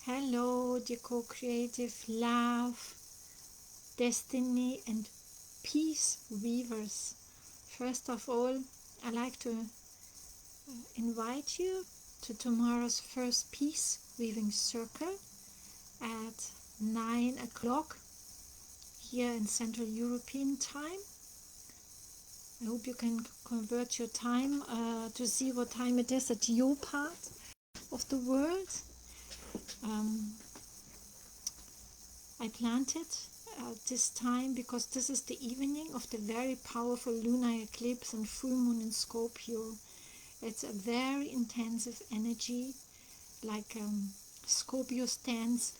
Hello, dear co-creative love, destiny and peace weavers. First of all, I'd like to invite you to tomorrow's first peace weaving circle at 9 o'clock here in Central European time. I hope you can convert your time to see what time it is at your part of the world. I planned it at this time because this is the evening of the very powerful lunar eclipse and full moon in Scorpio. It's a very intensive energy, like Scorpio stands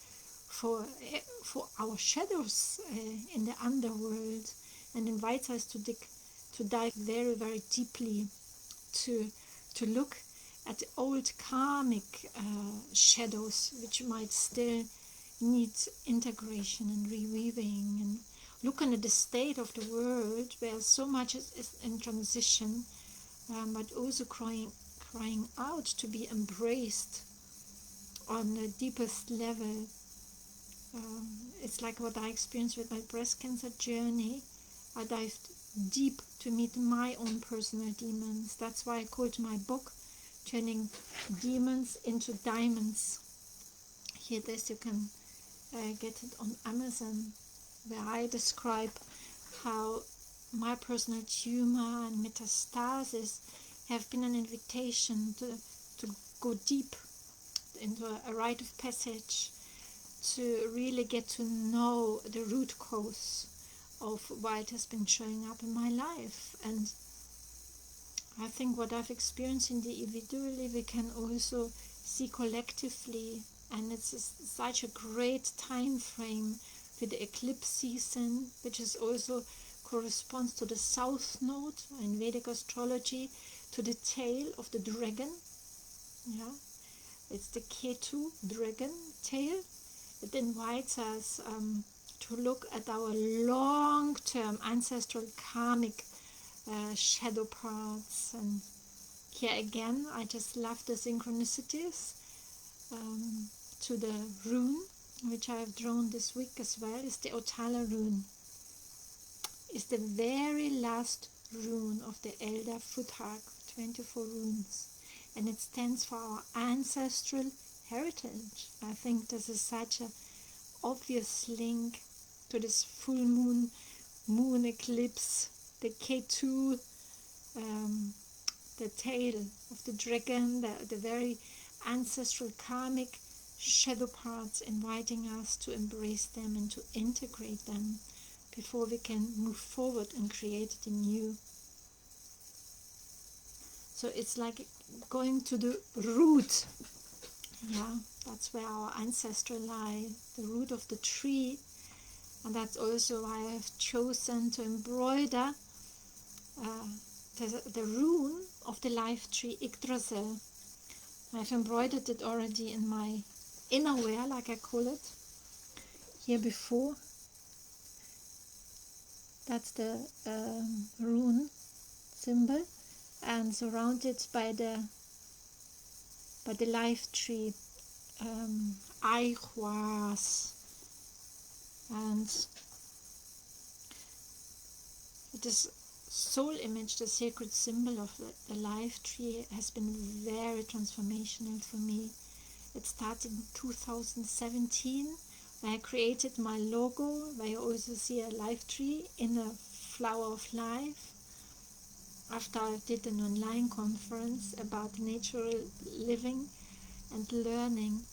for our shadows in the underworld, and invites us to dive very, very deeply to look at the old karmic shadows, which might still need integration and reweaving, and look at the state of the world where so much is in transition, but also crying out to be embraced on the deepest level. It's like what I experienced with my breast cancer journey. I dived deep to meet my own personal demons. That's why I called my book Turning Demons into Diamonds. Here this you can get it on Amazon, where I describe how my personal tumor and metastasis have been an invitation to go deep into a rite of passage, to really get to know the root cause of why it has been showing up in my life. And I think what I've experienced individually, we can also see collectively, and it's such a great time frame with the eclipse season, which is also corresponds to the south node in Vedic astrology, to the tail of the dragon. Yeah, it's the Ketu dragon tail. It invites us to look at our long-term ancestral karmic shadow parts. And here again, I just love the synchronicities to the rune, which I have drawn this week as well, is the Otala Rune. It's the very last rune of the Elder Futhark, 24 runes, and it stands for our ancestral heritage. I think this is such an obvious link to this full moon eclipse, the Ketu, the tail of the dragon, the very ancestral karmic shadow parts, inviting us to embrace them and to integrate them before we can move forward and create the new. So it's like going to the root. Yeah, that's where our ancestors lie, the root of the tree. And that's also why I have chosen to embroider the rune of the life tree Yggdrasil. I've embroidered it already in my inner wear, like I call it, here before. That's the rune symbol, and surrounded by the life tree Aihuas. And this soul image, the sacred symbol of the life tree, has been very transformational for me. It started in 2017, where I created my logo, where you also see a life tree in a flower of life. After I did an online conference about natural living and learning,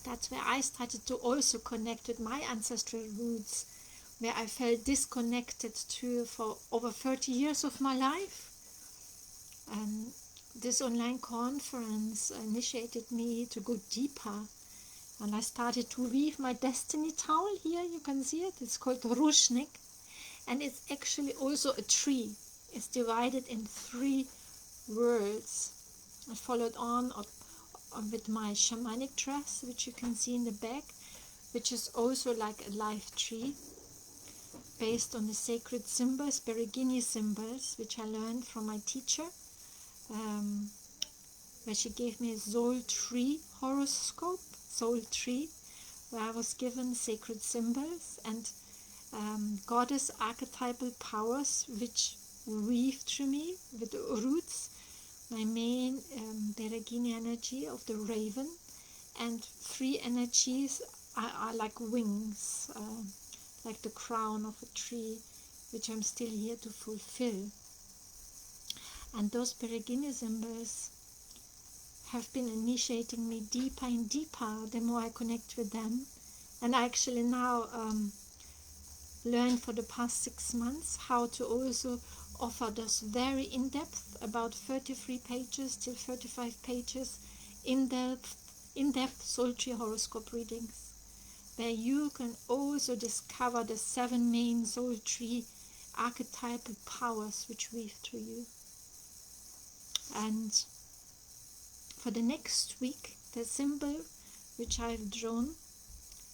that's where I started to also connect with my ancestral roots, where I felt disconnected to for over 30 years of my life. And this online conference initiated me to go deeper, and I started to weave my destiny towel. Here you can see it. It's called Rushnik, and it's actually also a tree. It's divided in 3 worlds. I followed on with my shamanic dress, which you can see in the back, which is also like a life tree, based on the sacred symbols, Beregini symbols, which I learned from my teacher, where she gave me a soul tree horoscope, soul tree, where I was given sacred symbols and goddess archetypal powers which weave through me with the roots. My main Beregini energy of the raven, and 3 energies are like wings, like the crown of a tree, which I'm still here to fulfill. And those Beregini symbols have been initiating me deeper and deeper the more I connect with them. And I actually now learned for the past 6 months how to also offer those very in-depth, about 33 pages till 35 pages, in-depth soul tree horoscope readings, where you can also discover the 7 main soul tree archetypal powers which weave through you. And for the next week, the symbol which I've drawn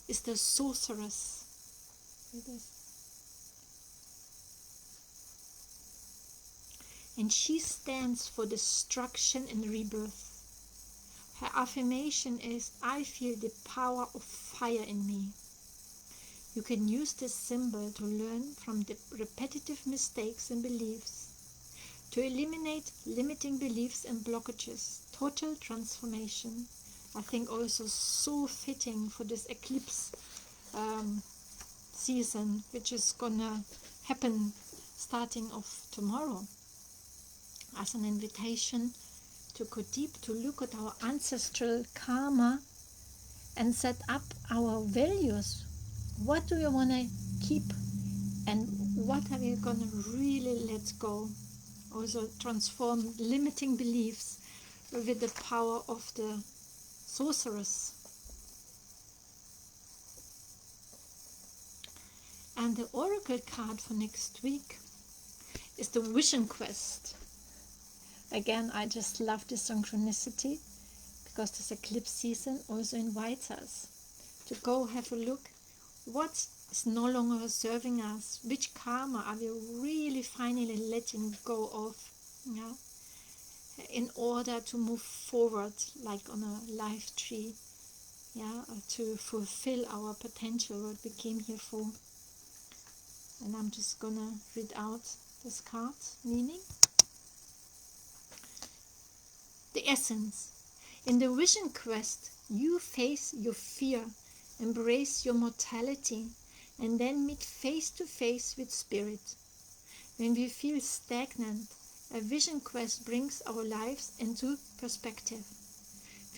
is the sorceress. And she stands for destruction and rebirth. Her affirmation is, I feel the power of fire in me. You can use this symbol to learn from the repetitive mistakes and beliefs, to eliminate limiting beliefs and blockages, total transformation. I think also so fitting for this eclipse season, which is gonna happen starting of tomorrow, as an invitation to go deep, to look at our ancestral karma and set up our values. What do we want to keep, and what are we going to really let go? Also transform limiting beliefs with the power of the sorceress. And the oracle card for next week is the Vision Quest. Again, I just love this synchronicity, because this eclipse season also invites us to go have a look what is no longer serving us, which karma are we really finally letting go of, in order to move forward like on a life tree, to fulfill our potential, what we came here for. And I'm just gonna read out this card meaning. The essence. In the Vision Quest, you face your fear, embrace your mortality, and then meet face to face with spirit. When we feel stagnant, a Vision Quest brings our lives into perspective.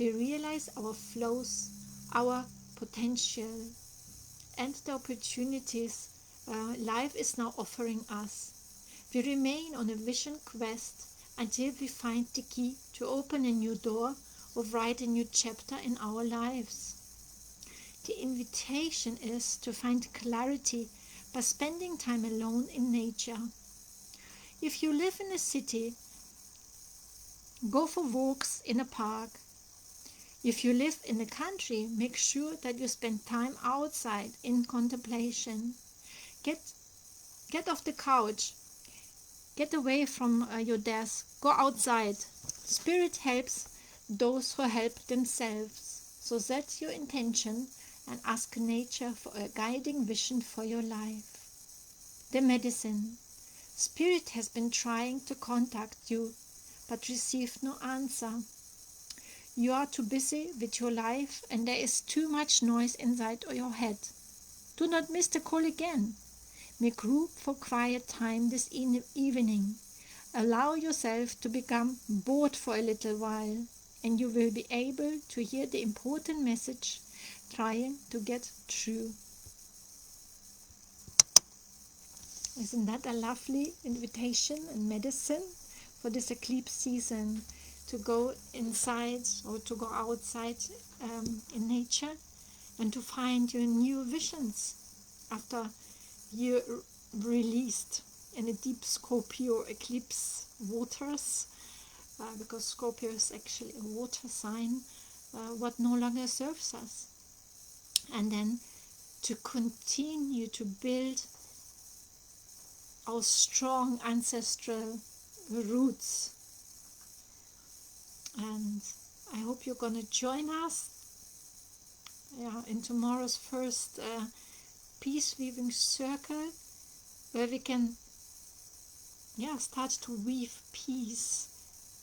We realize our flaws, our potential, and the opportunities life is now offering us. We remain on a Vision Quest until we find the key to open a new door or write a new chapter in our lives. The invitation is to find clarity by spending time alone in nature. If you live in a city, go for walks in a park. If you live in the country, make sure that you spend time outside in contemplation. Get off the couch. Get away from your desk. Go outside. Spirit helps those who help themselves. So set your intention and ask nature for a guiding vision for your life. The medicine. Spirit has been trying to contact you, but received no answer. You are too busy with your life, and there is too much noise inside your head. Do not miss the call again. Make room for quiet time this evening. Allow yourself to become bored for a little while, and you will be able to hear the important message trying to get through. Isn't that a lovely invitation and medicine for this eclipse season, to go inside or to go outside in nature and to find your new visions after you're released in a deep Scorpio eclipse waters, because Scorpio is actually a water sign, what no longer serves us. And then to continue to build our strong ancestral roots. And I hope you're going to join us in tomorrow's first peace weaving circle, where we can start to weave peace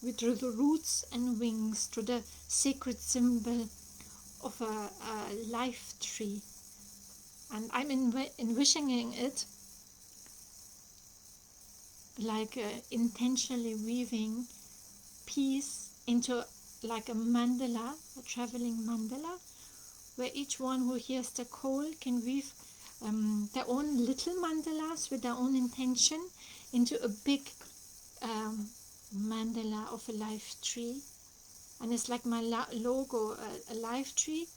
with the roots and wings to the sacred symbol of a life tree. And I'm envisioning it like intentionally weaving peace into like a mandala, a traveling mandala, where each one who hears the call can weave their own little mandalas with their own intention into a big mandala of a life tree. And it's like my logo, a life tree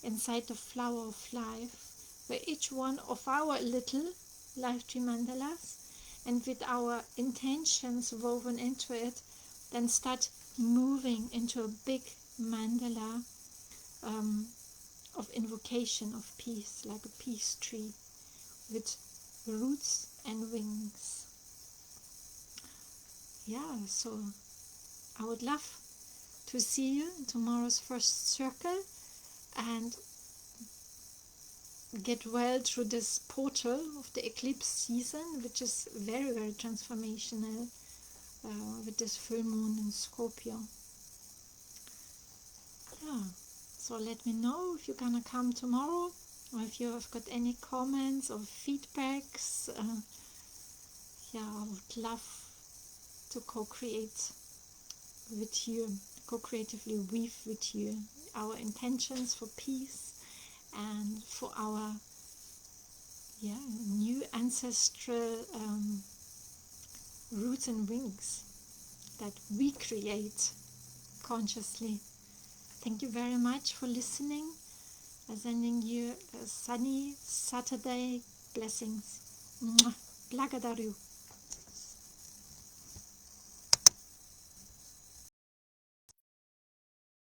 inside the flower of life, where each one of our little life tree mandalas, and with our intentions woven into it, then start moving into a big mandala of invocation of peace, like a peace tree with roots and wings. Yeah, so I would love to see you in tomorrow's first circle and get well through this portal of the eclipse season, which is very, very transformational with this full moon in Scorpio. Yeah, so let me know if you're gonna come tomorrow, or if you have got any comments or feedbacks. I would love to co-create with you, co-creatively weave with you our intentions for peace and for our new ancestral roots and wings that we create consciously. Thank you very much for listening. I'm sending you a sunny Saturday. Blessings. Mwah. Blagadaru.